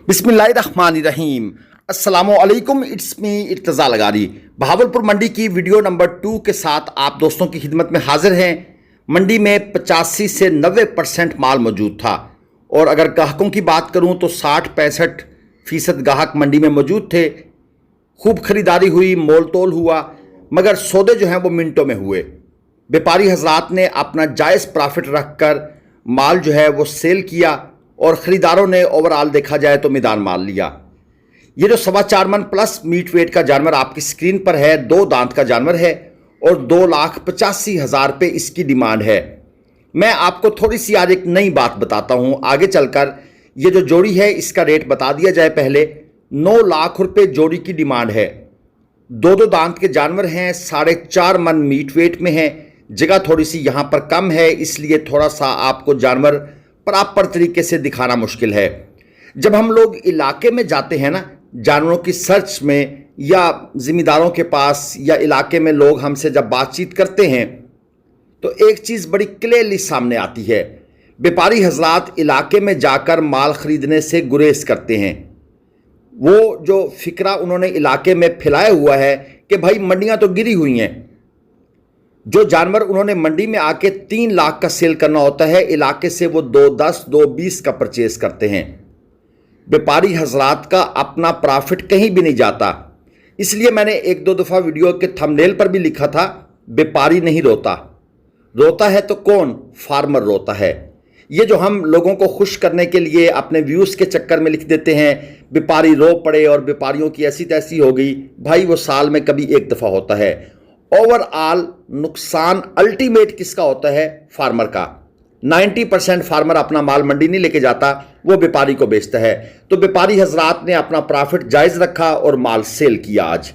बिस्मिल्लाहिर्रहमानिर्रहीम। अस्सलामुअलैकुम, it's me Irtaza लगारी। Bahawalpur मंडी की वीडियो नंबर 2 के साथ आप दोस्तों की खिदमत में हाजिर हैं। मंडी में 85 से 90% माल मौजूद था और अगर ग्राहकों की बात करूं तो 60-65% ग्राहक मंडी में मौजूद थे। खूब खरीदारी हुई, मोल तोल हुआ, मगर सौदे जो हैं वो मिनटों में हुए। व्यापारी हजरात ने अपना जायज़ प्रॉफिट रखकर माल जो है वो सेल किया और ख़रीदारों ने ओवरऑल देखा जाए तो मैदान माल लिया। ये जो 4.25 मन प्लस मीट वेट का जानवर आपकी स्क्रीन पर है, 2 दांत का जानवर है और 2,85,000 रुपये इसकी डिमांड है। मैं आपको थोड़ी सी आज एक नई बात बताता हूँ, आगे चलकर ये जो जोड़ी है इसका रेट बता दिया जाए। पहले 9 लाख रुपये जोड़ी की डिमांड है। 2 दांत के जानवर हैं, 4.5 मन मीट वेट में हैं। जगह थोड़ी सी यहाँ पर कम है, इसलिए थोड़ा सा आपको जानवर प्रॉपर तरीके से दिखाना मुश्किल है। जब हम लोग इलाके में जाते हैं ना, जानवरों की सर्च में या ज़िम्मेदारों के पास या इलाके में लोग हमसे जब बातचीत करते हैं तो एक चीज़ बड़ी क्लियरली सामने आती है। व्यापारी हजरात इलाके में जाकर माल ख़रीदने से गुरेज करते हैं। वो जो फिक्रा उन्होंने इलाके में फैलाया हुआ है कि भाई मंडियां तो गिरी हुई हैं। जो जानवर उन्होंने मंडी में आके 3 लाख का सेल करना होता है, इलाके से वो 2.10, 2.20 का परचेज करते हैं। व्यापारी हजरात का अपना प्रॉफिट कहीं भी नहीं जाता। इसलिए मैंने 1-2 दफ़ा वीडियो के थंबनेल पर भी लिखा था, व्यापारी नहीं रोता, रोता है तो कौन? फार्मर रोता है। ये जो हम लोगों को खुश करने के लिए अपने व्यूज़ के चक्कर में लिख देते हैं व्यापारी रो पड़े और व्यापारियों की ऐसी तैसी हो गई, भाई वो साल में कभी एक दफ़ा होता है। ओवरऑल नुकसान अल्टीमेट किसका होता है? फार्मर का। 90% फार्मर अपना माल मंडी नहीं लेके जाता, वो व्यापारी को बेचता है। तो व्यापारी हजरात ने अपना प्रॉफिट जायज़ रखा और माल सेल किया। आज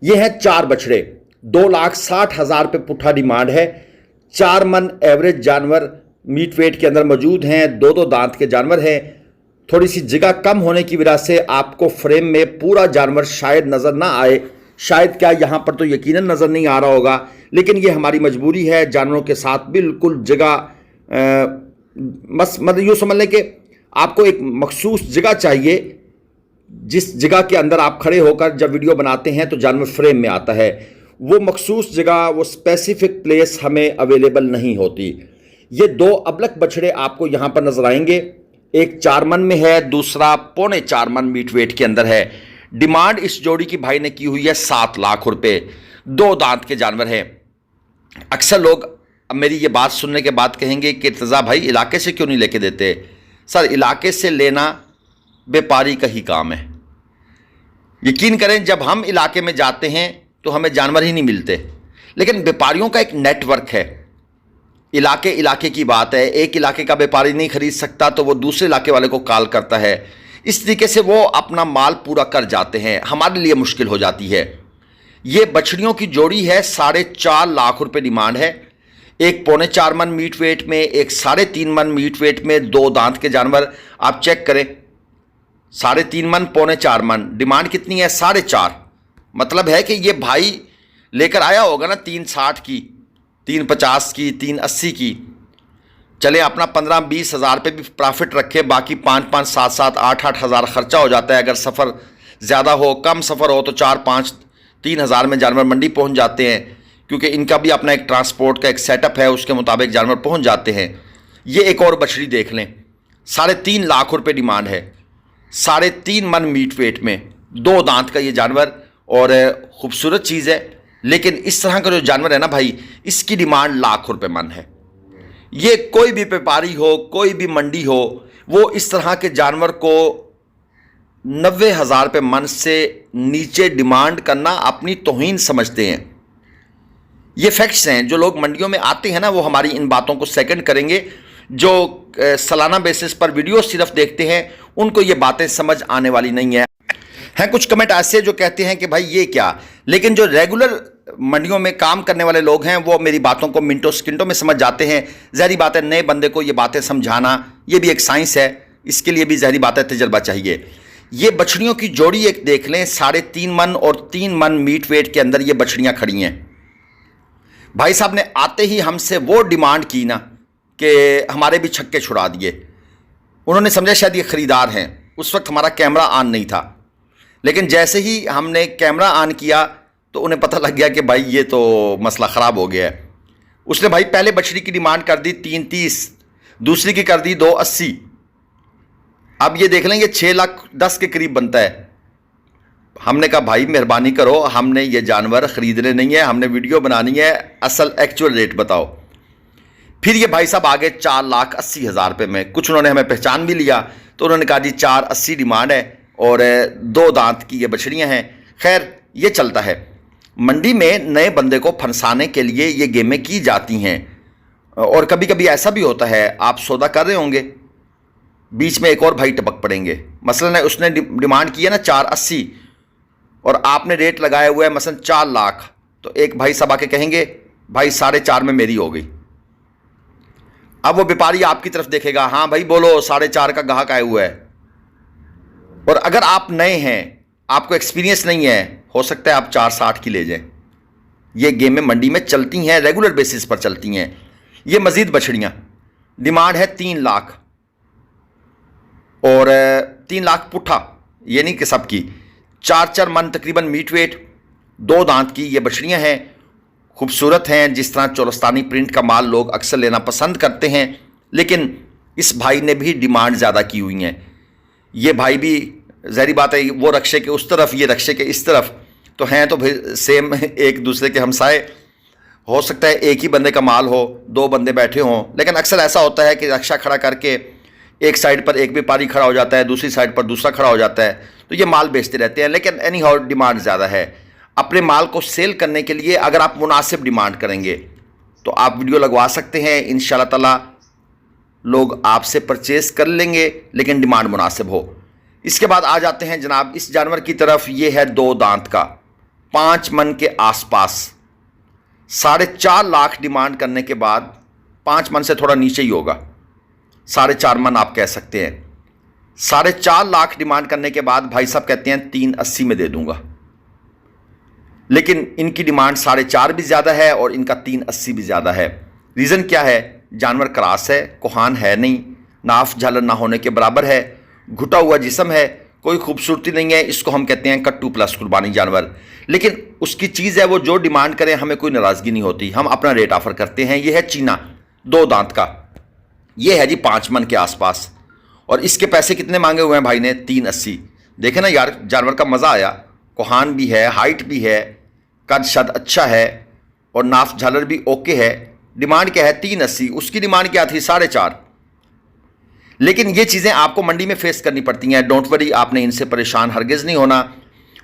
ये हैं 4 बछड़े, 2,60,000 रुपये पुट्ठा डिमांड है। 4 मन एवरेज जानवर मीट वेट के अंदर मौजूद हैं। 2 दांत के जानवर हैं। थोड़ी सी जगह कम होने की वजह से आपको फ्रेम में पूरा जानवर शायद नज़र ना आए, शायद क्या यहाँ पर तो यकीनन नज़र नहीं आ रहा होगा, लेकिन ये हमारी मजबूरी है। जानवरों के साथ बिल्कुल जगह बस मतलब यूँ समझ लें कि आपको एक मखसूस जगह चाहिए, जिस जगह के अंदर आप खड़े होकर जब वीडियो बनाते हैं तो जानवर फ्रेम में आता है। वो मखसूस जगह, वो स्पेसिफिक प्लेस हमें अवेलेबल नहीं होती। ये 2 अबलक बछड़े आपको यहाँ पर नजर आएंगे। एक 4 मन में है, दूसरा 4.25 मन मीट वेट के अंदर है। डिमांड इस जोड़ी की भाई ने की हुई है 7 लाख रुपए। 2 दांत के जानवर हैं। अक्सर लोग अब मेरी ये बात सुनने के बाद कहेंगे कि इर्तज़ा भाई इलाके से क्यों नहीं लेके देते? सर, इलाके से लेना व्यापारी का ही काम है। यकीन करें, जब हम इलाके में जाते हैं तो हमें जानवर ही नहीं मिलते, लेकिन व्यापारियों का एक नेटवर्क है। इलाके इलाके की बात है, एक इलाके का व्यापारी नहीं खरीद सकता तो वो दूसरे इलाके वाले को कॉल करता है। इस तरीके से वो अपना माल पूरा कर जाते हैं, हमारे लिए मुश्किल हो जाती है। ये बछड़ियों की जोड़ी है, 4.5 लाख रुपए डिमांड है। एक 4.25 मन मीट वेट में, एक 3.5 मन मीट वेट में, 2 दांत के जानवर। आप चेक करें, 3.5 मन, 4.25 मन, डिमांड कितनी है? 4.5। मतलब है कि ये भाई लेकर आया होगा ना 360 की, 350 की, 380 की। चले अपना 15-20 हज़ार रुपये भी प्रॉफिट रखे, बाकी 5-5, 7-7, 8-8 हज़ार खर्चा हो जाता है। अगर सफ़र ज़्यादा हो, कम सफ़र हो तो 4-5, 3 हज़ार में जानवर मंडी पहुंच जाते हैं, क्योंकि इनका भी अपना एक ट्रांसपोर्ट का एक सेटअप है, उसके मुताबिक जानवर पहुंच जाते हैं। ये एक और बछड़ी देख लें, 3.5 लाख रुपये डिमांड है। 3.5 मन मीट वेट में, 2 दांत का ये जानवर और ख़ूबसूरत चीज़ है। लेकिन इस तरह का जो जानवर है ना भाई, इसकी डिमांड लाख रुपये मन है। ये कोई भी व्यापारी हो, कोई भी मंडी हो, वो इस तरह के जानवर को 90,000 रुपये मन से नीचे डिमांड करना अपनी तौहीन समझते हैं। ये फैक्ट्स हैं। जो लोग मंडियों में आते हैं ना, वो हमारी इन बातों को सेकंड करेंगे। जो सालाना बेसिस पर वीडियो सिर्फ देखते हैं, उनको ये बातें समझ आने वाली नहीं है। हैं कुछ कमेंट ऐसे जो कहते हैं कि भाई ये क्या, लेकिन जो रेगुलर मंडियों में काम करने वाले लोग हैं वो मेरी बातों को मिनटों सेकंडों में समझ जाते हैं। ज़हरी बात है, नए बंदे को ये बातें समझाना ये भी एक साइंस है, इसके लिए भी ज़हरी बात है, तजर्बा चाहिए। ये बछड़ियों की जोड़ी एक देख लें, 3.5 मन और 3 मन मीट वेट के अंदर ये बछड़ियाँ खड़ी हैं। भाई साहब ने आते ही हमसे वो डिमांड की ना कि हमारे भी छक्के छुड़ा दिए। उन्होंने समझा शायद ये ख़रीदार हैं। उस वक्त हमारा कैमरा ऑन नहीं था, लेकिन जैसे ही हमने कैमरा ऑन किया तो उन्हें पता लग गया कि भाई ये तो मसला ख़राब हो गया है। उसने भाई पहले बछड़ी की डिमांड कर दी 330, दूसरी की कर दी 280। अब ये देख लेंगे 6,10,000 के करीब बनता है। हमने कहा भाई मेहरबानी करो, हमने ये जानवर ख़रीदने नहीं है, हमने वीडियो बनानी है, असल एक्चुअल रेट बताओ। फिर ये भाई साहब आगे 4,80,000 रुपये में, कुछ उन्होंने हमें पहचान भी लिया तो उन्होंने कहा जी 480 डिमांड है और 2 दांत की ये बछड़ियाँ हैं। खैर ये चलता है, मंडी में नए बंदे को फंसाने के लिए ये गेमें की जाती हैं। और कभी कभी ऐसा भी होता है, आप सौदा कर रहे होंगे, बीच में एक और भाई टपक पड़ेंगे। मसलन उसने डिमांड की है ना 480 और आपने रेट लगाया हुआ है मसलन 4 लाख, तो एक भाई सब आके कहेंगे भाई 4.5 में मेरी हो गई। अब वो व्यापारी आपकी तरफ देखेगा, हाँ भाई बोलो 4.5 का ग्राहक आया हुआ है। और अगर आप नए हैं, आपको एक्सपीरियंस नहीं है, हो सकता है आप 460 की ले जाएं। ये गेमें मंडी में चलती हैं, रेगुलर बेसिस पर चलती हैं। ये मजीद बछड़ियाँ, डिमांड है 3 लाख और 3 लाख पुट्ठा, ये नहीं कि सबकी। 4 मन तकरीबन मीट वेट, 2 दांत की ये बछड़ियाँ हैं, खूबसूरत हैं। जिस तरह चोरस्तानी प्रिंट का माल लोग अक्सर लेना पसंद करते हैं, लेकिन इस भाई ने भी डिमांड ज़्यादा की हुई हैं। ये भाई भी ज़ाहिर बात है, वो रक्शे के उस तरफ, ये रक्शे के इस तरफ, तो हैं तो फिर सेम एक दूसरे के हमसाए। हो सकता है एक ही बंदे का माल हो, 2 बंदे बैठे हों, लेकिन अक्सर ऐसा होता है कि रक्षा खड़ा करके एक साइड पर एक व्यापारी खड़ा हो जाता है, दूसरी साइड पर दूसरा खड़ा हो जाता है, तो ये माल बेचते रहते हैं। लेकिन एनी हाउ डिमांड ज़्यादा है। अपने माल को सेल करने के लिए अगर आप मुनासिब डिमांड करेंगे तो आप वीडियो लगवा सकते हैं, इंशाल्लाह ताला लोग आपसे परचेज़ कर लेंगे, लेकिन डिमांड मुनासिब हो। इसके बाद आ जाते हैं जनाब इस जानवर की तरफ। ये है 2 दांत का, 5 मन के आसपास, 4.5 लाख डिमांड करने के बाद, 5 मन से थोड़ा नीचे ही होगा, 4.5 मन आप कह सकते हैं। 4.5 लाख डिमांड करने के बाद भाई साहब कहते हैं 380 में दे दूंगा, लेकिन इनकी डिमांड 4.5 भी ज़्यादा है और इनका 380 भी ज़्यादा है। रीज़न क्या है? जानवर क्रास है, कोहान है नहीं, नाफ झालर ना होने के बराबर है, घुटा हुआ जिस्म है, कोई खूबसूरती नहीं है। इसको हम कहते हैं कट्टू प्लस कुर्बानी जानवर। लेकिन उसकी चीज़ है, वो जो डिमांड करें हमें कोई नाराज़गी नहीं होती, हम अपना रेट ऑफर करते हैं। ये है चीना 2 दांत का, ये है जी 5 मन के आसपास, और इसके पैसे कितने मांगे हुए हैं भाई ने? 380। देखें ना यार, जानवर का मज़ा आया, कोहान भी है, हाइट भी है, कद शद अच्छा है और नाफ झालर भी ओके है। डिमांड क्या है? 380। उसकी डिमांड क्या थी? 4.5। लेकिन ये चीज़ें आपको मंडी में फेस करनी पड़ती हैं। डोंट वरी, आपने इनसे परेशान हरगिज़ नहीं होना।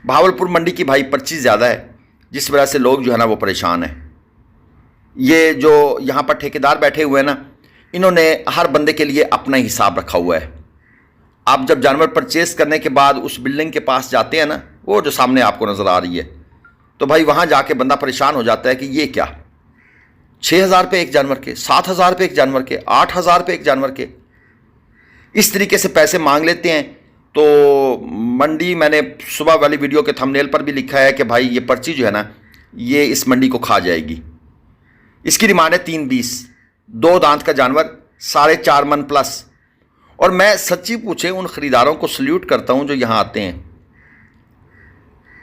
भावलपुर मंडी की भाई पर्ची ज़्यादा है, जिस वजह से लोग जो है ना वो परेशान हैं। ये जो यहाँ पर ठेकेदार बैठे हुए हैं ना, इन्होंने हर बंदे के लिए अपना ही हिसाब रखा हुआ है। आप जब जानवर परचेस करने के बाद उस बिल्डिंग के पास जाते हैं ना, वो जो सामने आपको नज़र आ रही है, तो भाई वहाँ जाके बंदा परेशान हो जाता है कि ये क्या, 6,000 रुपये एक जानवर के, 7,000 रुपये एक जानवर के, 8,000 रुपये एक जानवर के, इस तरीके से पैसे मांग लेते हैं। तो मंडी, मैंने सुबह वाली वीडियो के थंबनेल पर भी लिखा है कि भाई ये पर्ची जो है ना, ये इस मंडी को खा जाएगी। इसकी डिमांड है 320, 2 दांत का जानवर, 4.5 मन प्लस। और मैं सच्ची पूछे उन ख़रीदारों को सल्यूट करता हूं जो यहाँ आते हैं,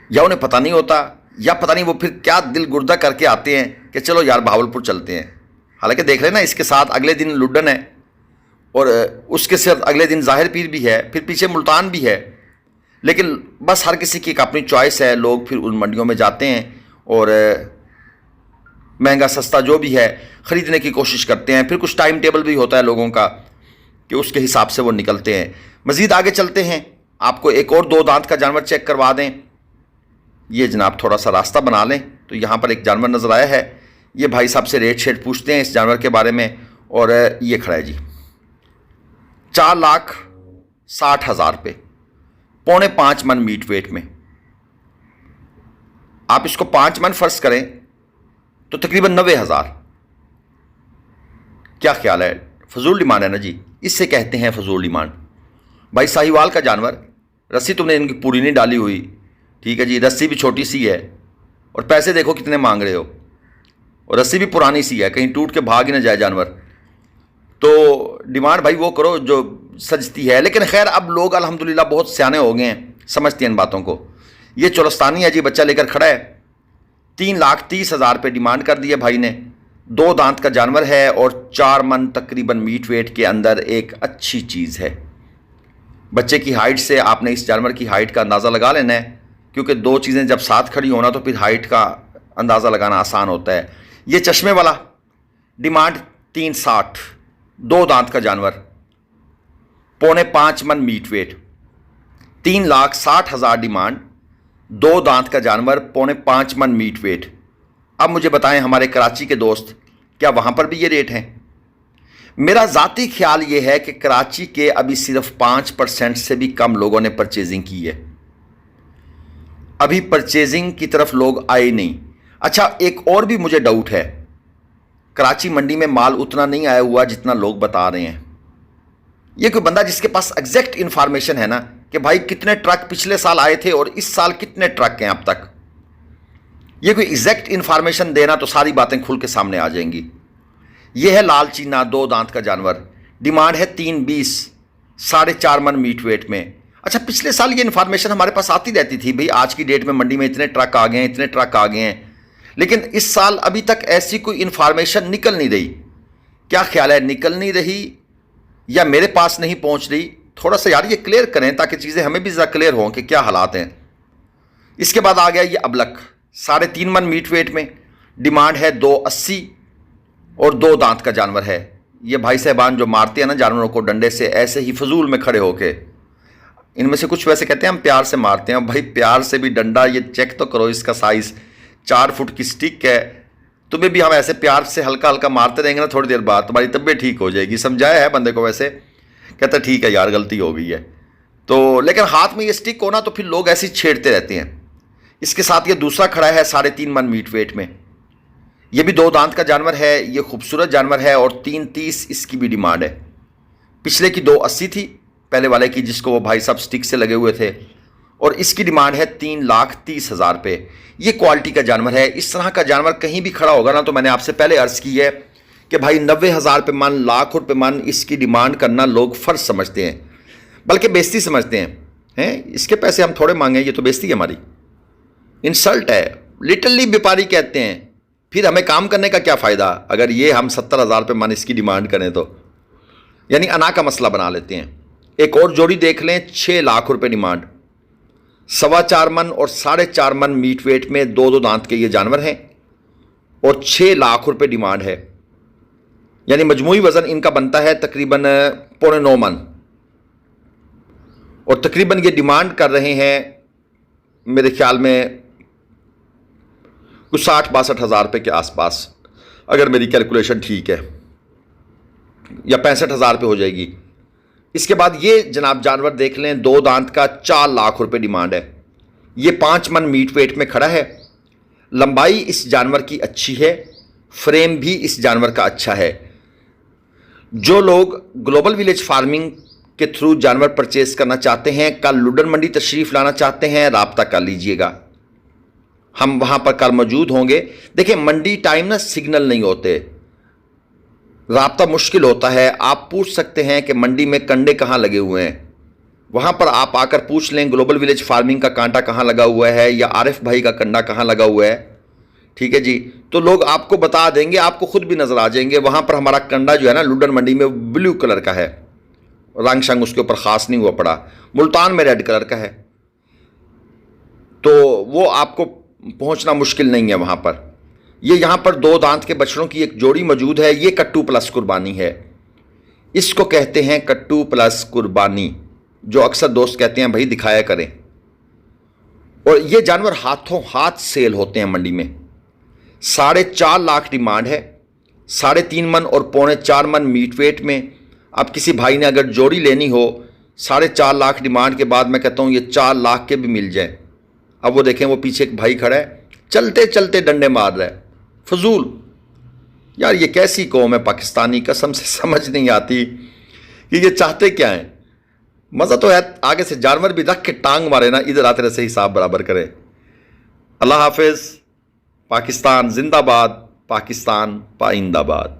या उन्हें पता नहीं होता, या पता नहीं वो फिर क्या दिल गुर्दा करके आते हैं कि चलो यार भावलपुर चलते हैं। हालांकि देख रहे ना, इसके साथ अगले दिन लुड्डन है और उसके साथ अगले दिन ज़ाहिर पीर भी है, फिर पीछे मुल्तान भी है। लेकिन बस हर किसी की एक अपनी चॉइस है। लोग फिर उन मंडियों में जाते हैं और महंगा सस्ता जो भी है ख़रीदने की कोशिश करते हैं। फिर कुछ टाइम टेबल भी होता है लोगों का कि उसके हिसाब से वो निकलते हैं। मज़ीद आगे चलते हैं, आपको एक और 2 दांत का जानवर चेक करवा दें। ये जनाब थोड़ा सा रास्ता बना लें तो यहाँ पर एक जानवर नज़र आया है। ये भाई साहब से रेट शेट पूछते हैं इस जानवर के बारे में। और ये खड़ा है जी 4,60,000 रुपये, 4.25 मन मीट वेट में। आप इसको 5 मन फर्ज करें तो तकरीबन 90,000। क्या ख्याल है? फजूल डिमांड है ना जी, इससे कहते हैं फजूल डिमांड। भाई साहिवाल का जानवर, रस्सी तुमने इनकी पूरी नहीं डाली हुई, ठीक है जी, रस्सी भी छोटी सी है और पैसे देखो कितने मांग रहे हो, और रस्सी भी पुरानी सी है, कहीं टूट के भाग ही ना जाए जानवर। तो डिमांड भाई वो करो जो सजती है। लेकिन खैर अब लोग अल्हम्दुलिल्लाह बहुत सियाने हो गए हैं, समझते हैं इन बातों को। ये चोलस्तानी है जी, बच्चा लेकर खड़ा है, 3,30,000 रुपये डिमांड कर दी है भाई ने। 2 दांत का जानवर है और 4 मन तकरीबन मीट वेट के अंदर एक अच्छी चीज़ है। बच्चे की हाइट से आपने इस जानवर की हाइट का अंदाज़ा लगा लेना है, क्योंकि 2 चीज़ें जब साथ खड़ी होना तो फिर हाइट का अंदाज़ा लगाना आसान होता है। ये चश्मे वाला डिमांड 360, 2 दांत का जानवर, 4.5 मन मीट वेट, 3,60,000 डिमांड, 2 दांत का जानवर, 4.5 मन मीट वेट। अब मुझे बताएं हमारे कराची के दोस्त, क्या वहां पर भी ये रेट हैं? मेरा ज़ाती ख्याल ये है कि कराची के अभी सिर्फ 5% से भी कम लोगों ने परचेजिंग की है। अभी परचेजिंग की तरफ लोग आए नहीं। अच्छा, एक और भी मुझे डाउट है, कराची मंडी में माल उतना नहीं आया हुआ जितना लोग बता रहे हैं। ये कोई बंदा जिसके पास एग्जैक्ट इंफॉर्मेशन है ना कि भाई कितने ट्रक पिछले साल आए थे और इस साल कितने ट्रक हैं अब तक, ये कोई एग्जैक्ट इंफॉर्मेशन देना तो सारी बातें खुल के सामने आ जाएंगी। ये है लाल चीना, 2 दांत का जानवर, डिमांड है 320, 4.5 मन मीट वेट में। अच्छा, पिछले साल ये इंफॉर्मेशन हमारे पास आती रहती थी, भाई आज की डेट में मंडी में इतने ट्रक आ गए हैं, इतने ट्रक आ गए हैं, लेकिन इस साल अभी तक ऐसी कोई इंफॉर्मेशन निकल नहीं रही। क्या ख्याल है, निकल नहीं रही या मेरे पास नहीं पहुंच रही? थोड़ा सा यार ये क्लियर करें ताकि चीज़ें हमें भी ज़रा क्लियर हों कि क्या हालात हैं। इसके बाद आ गया ये अबलक, 3.5 मन मीट वेट में, डिमांड है 280 और 2 दांत का जानवर है। ये भाई साहबान जो मारते हैं ना जानवरों को डंडे से, ऐसे ही फजूल में खड़े होके, इनमें से कुछ वैसे कहते हैं हम प्यार से मारते हैं। भाई प्यार से भी डंडा, ये चेक तो करो, इसका साइज़ 4 फुट की स्टिक है। तुम्हें भी हम ऐसे प्यार से हल्का हल्का मारते रहेंगे ना, थोड़ी देर बाद तुम्हारी तबीयत ठीक हो जाएगी। समझाया है बंदे को, वैसे कहता ठीक है यार गलती हो गई है तो, लेकिन हाथ में ये स्टिक हो ना तो फिर लोग ऐसे छेड़ते रहते हैं। इसके साथ ये दूसरा खड़ा है 3.5 मन मीट वेट में, ये भी 2 दांत का जानवर है, ये खूबसूरत जानवर है और 330 इसकी भी डिमांड है। पिछले की 280 थी, पहले वाले की जिसको वो भाई साहब स्टिक से लगे हुए थे, और इसकी डिमांड है 3,30,000 रुपये। ये क्वालिटी का जानवर है। इस तरह का जानवर कहीं भी खड़ा होगा ना तो मैंने आपसे पहले अर्ज़ की है कि भाई 90,000 रुपये मन, लाख रुपये मन इसकी डिमांड करना लोग फ़र्ज समझते हैं, बल्कि बेइज्जती समझते हैं। इसके पैसे हम थोड़े मांगे, ये तो बेइज्जती है हमारी, इंसल्ट है, लिटरली व्यापारी कहते हैं। फिर हमें काम करने का क्या फ़ायदा अगर ये हम 70,000 रुपये मन इसकी डिमांड करें तो, यानी अना का मसला बना लेते हैं। एक और जोड़ी देख लें, 6 लाख रुपये डिमांड, 4.25 मन और 4.5 मन मीट वेट में 2 दांत के ये जानवर हैं और 6 लाख रुपये डिमांड है। यानी मजमूई वज़न इनका बनता है तकरीबन 9.25 मन, और तकरीबन ये डिमांड कर रहे हैं मेरे ख्याल में कुछ 60-62 हज़ार रुपये के आसपास, अगर मेरी कैलकुलेशन ठीक है, या 65,000 रुपये हो जाएगी। इसके बाद ये जनाब जानवर देख लें, 2 दांत का, 4 लाख रुपये डिमांड है। ये 5 मन मीट वेट में खड़ा है। लंबाई इस जानवर की अच्छी है, फ्रेम भी इस जानवर का अच्छा है। जो लोग ग्लोबल विलेज फार्मिंग के थ्रू जानवर परचेज करना चाहते हैं, कल लुडन मंडी तशरीफ़ लाना चाहते हैं, राब्ता कर लीजिएगा, हम वहाँ पर कल मौजूद होंगे। देखिए मंडी टाइम ना सिग्नल नहीं होते, राब्ता मुश्किल होता है। आप पूछ सकते हैं कि मंडी में कंडे कहाँ लगे हुए हैं, वहाँ पर आप आकर पूछ लें ग्लोबल विलेज फार्मिंग का कांटा कहाँ लगा हुआ है या आरिफ भाई का कंडा कहाँ लगा हुआ है, ठीक है जी, तो लोग आपको बता देंगे, आपको खुद भी नज़र आ जाएंगे। वहाँ पर हमारा कंडा जो है ना लुडन मंडी में ब्लू कलर का है, रंग शंग उसके ऊपर ख़ास नहीं हुआ पड़ा, मुल्तान में रेड कलर का है, तो वो आपको पहुँचना मुश्किल नहीं है वहाँ पर। ये यहाँ पर 2 दांत के बछड़ों की एक जोड़ी मौजूद है। ये कट्टू प्लस कुर्बानी है, इसको कहते हैं कट्टू प्लस कुर्बानी, जो अक्सर दोस्त कहते हैं भाई दिखाया करें। और ये जानवर हाथों हाथ सेल होते हैं मंडी में। 4.5 लाख डिमांड है, 3.5 मन और 4.25 मन मीट वेट में। अब किसी भाई ने अगर जोड़ी लेनी हो, 4.5 लाख डिमांड के बाद मैं कहता हूँ ये 4 लाख के भी मिल जाए। अब वो देखें, वो पीछे एक भाई खड़ा है, चलते चलते डंडे मार रहा है, फजूल। यार ये कैसी कौम है पाकिस्तानी, कसम से समझ नहीं आती कि ये चाहते क्या हैं। मज़ा तो है आगे से जानवर भी रख के टांग मारे ना, इधर आते से हिसाब बराबर करे। अल्लाह हाफिज़। पाकिस्तान जिंदाबाद, पाकिस्तान पाइंदाबाद।